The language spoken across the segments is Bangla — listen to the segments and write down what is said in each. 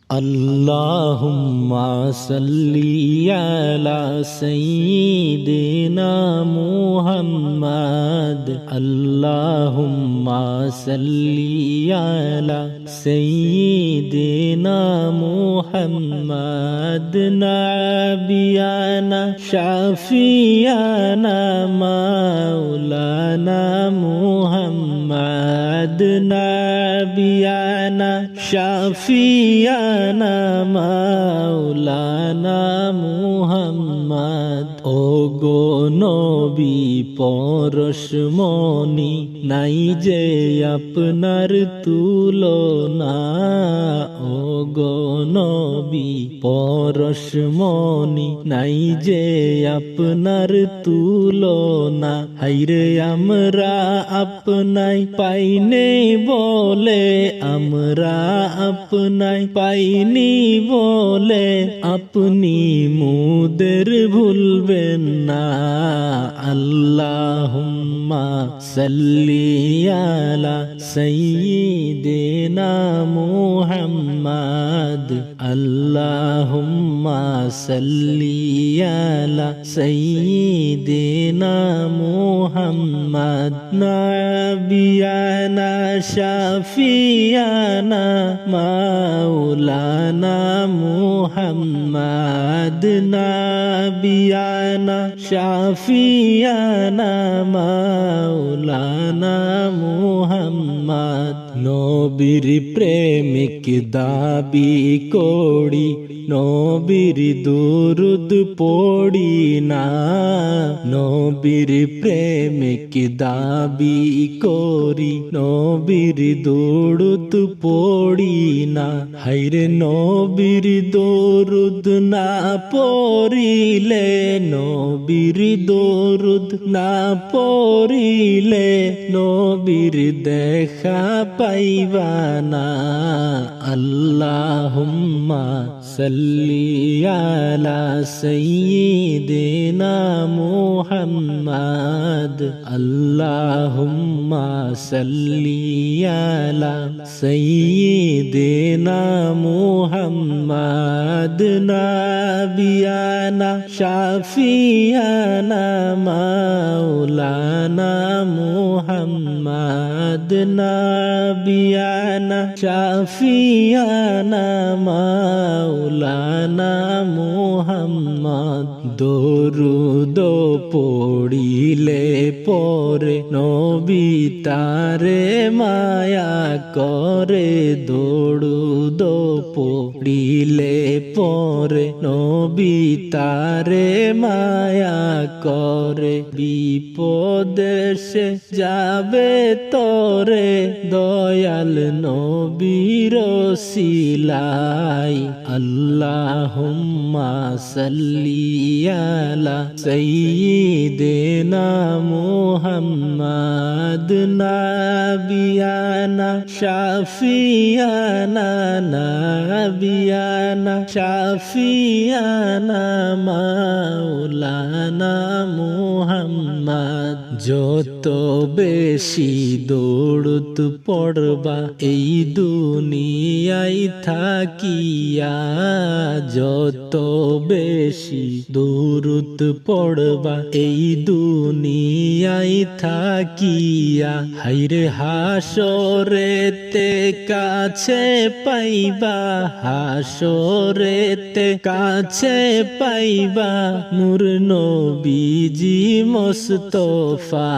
Allahumma salli ala Sayyidina Muhammad. Allahumma salli ala Sayyidina Muhammad. Nabiyana Shafiyana Maulana Muhammad. Nabiyana Shafiyana Maulana Muhammad. ওগো নবী পরশমণি, নাই যে আপনার তুলনা। ওগো নবী পরশমণি, নাই যে আপনার তুলনা। হাইরে আমরা আপনাই পাইনে বলে, আমরা আপনাই পাইনি বলে, আপনি মুদের ভুলবেন না। আল্লাহুম্মা সাল্লি আলা সাইয়্যিদিনা মুহাম্মাদ। আল্লাহুম্মা সাল্লি আলা সাইয়্যিদিনা মুহাম্মাদ। নাবিয়ানা শাফিয়ানা মাওলানা মুহাম্মাদ। নাবিয়ানা শাফিয়ানা মাওলানা মুহাম্মাদ। নবীর প্রেমিক দাবি করি, নবীর দুরুদ পড়ি না। নবীর প্রেমিক দাবি করি, নবীর দুরুদ পড়ি না। হাইরে নবীর দুরুদ না পড়িলে, নবীর দুরুদ না পড়িলে, নবীর দেখা পাইবা না। আল্লাহুম্মা সাল্লি আলা সাইয়্যিদিনা মুহাম্মাদ। আল্লাহুম্মা সাল্লি আলা সাইয়্যিদিনা মুহাম্মাদ। নাবিয়ানা শাফিয়ানা মাওলানা মুহাম্মাদ। নাবিয়ানা শাফিয়ানা মাওলানা মুহাম্মাদ। দরুদ পড়িলে পরে নবী তারে মায়া করে। দরুদ পড়িলে পরে নবী তারে মায়া করে। বিপদে সে যাবে তরে, দয়াল নবীর ওসিলাই। আল্লাহুম্মা সাল্লি আলা সাইয়্যিদিনা মুহাম্মাদ। নাবিয়ানা শাফিয়ানা, নাবিয়ানা শাফিয়ানা মাওলানা মুহাম্মাদ। যত বেশি দৌড়ত পড়বা এই দুনিয়ায় থাকিয়া, যত বেশি দৌড়ত পড়বা এই দুনিয়ায় থাকিয়া। হাইরে হাসরেতে কাছে পাইবা, হাসরেতে কাছে পাইবা নূর নবীজি মুস্তাফা।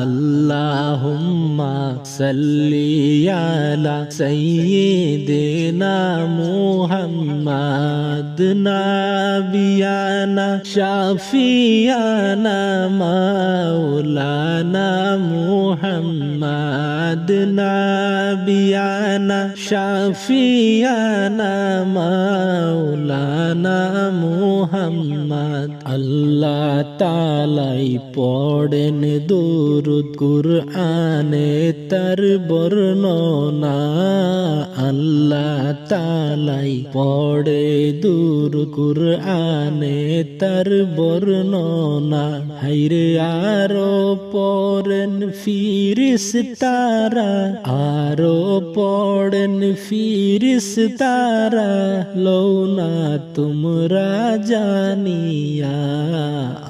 আল্লাহুম্মা সাল্লি আলা সাইয়্যিদিনা মুহাম্মাদ। নাবিয়ানা শাফিয়ানা মাওলানা মুহাম্মাদ। নাবিয়ানা শাফিয়ানা মাওলানা মুহাম্মাদ। আল্লাহ তাআলাই পড়েন দুরূদ, কুরআনে তার বর্ণনা। আল্লাহ তাআলাই পড়ে দুরূদ, কুরআনে তার বর্ণনা। হাইরে আরো পড়েন ফিরিস্তারা, আরো পড়েন ফিরিস্তারা লৌনা তোমরা জানিয়া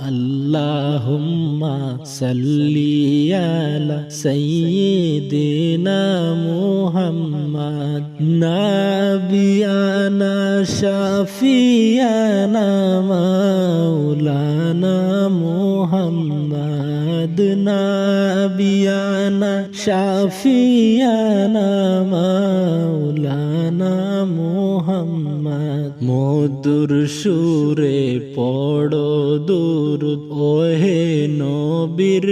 আল্লাহুম্মা সাল্লি আলা সাইয়্যিদিনা মুহাম্মদ নাবিয়ানা শাফিয়ানা মাওলানা মুহাম্মদ নাবিয়ানা শাফিয়ানা মাওলানা মুহাম্মদ মধুর সুরে পড়ো দুরূদ ওহে নবীর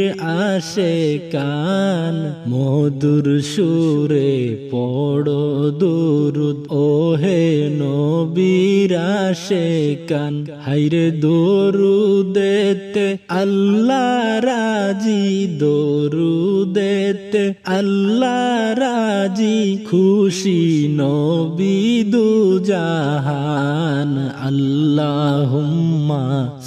আশিকান মধুর সুরে পড়ো দুরূদ ওহে নবীর আশিকান হায়রে দরুদেতে আল্লাহ রাজি দরুদেতে আল্লাহ রাজি খুশি নবী দু জাহান আল্লাহুম্মা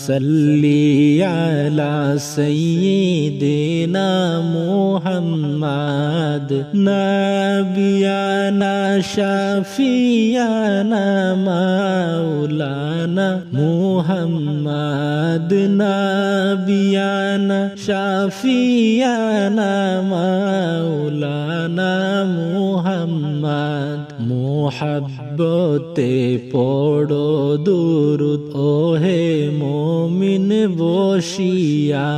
সাল্লি আলা সাইয়্যিদিনা মুহাম্মদ নাবিয়ানা শাফিয়ানা মাওলানা মুহাম্মদ নাবিয়ানা শাফিয়ানা মাওলানা মুহাম্মদ মুহাব্বতে পড়ো দুরূদ ওহে মুমিন বসিয়া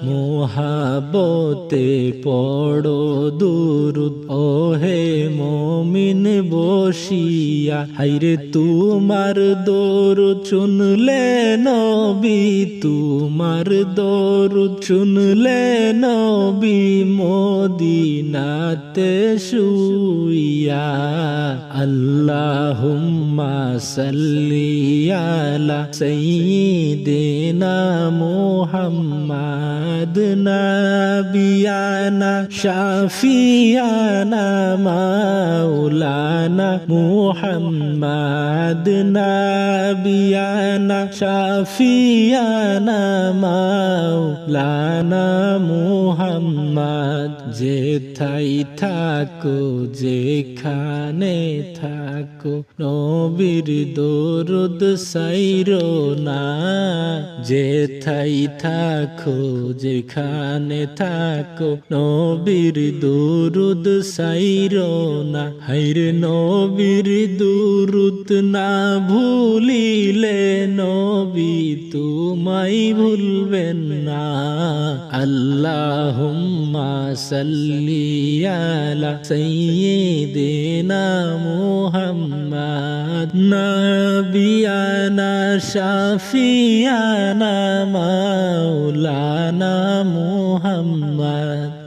মুহাব্বতে পড়ো দুরূদ ওহে মুমিন বসিয়া হায়রে তোমার দরুদ শুনলে নবী তোমার দরুদ শুনলে নবী মদিনাতে শুইয়া আল্লাহুম্মা সাল্লি আলা সাইয়্যিদিনা মুহাম্মদ নাবিয়ানা শাফিয়ানা মাওলানা মুহাম্মদ নাবিয়ানা শাফিয়ানা মাওলানা মুহাম্মদ যেথাই থাকো যেখানে থাকো নবীর দরুদ সাইরো না যেথাই থাকো যেখানে থাকো নবীর দরুদ সাইরো না হায়রে নবীর দরুদ না ভুলিলে নবী তোমায় ভুলবেন না আল্লাহুম্মা সাল্লি আলা সাইয়্যিদিনা মুহাম্মদ নাবিয়ানা শাফিয়ানা মাওলানা মুহাম্মদ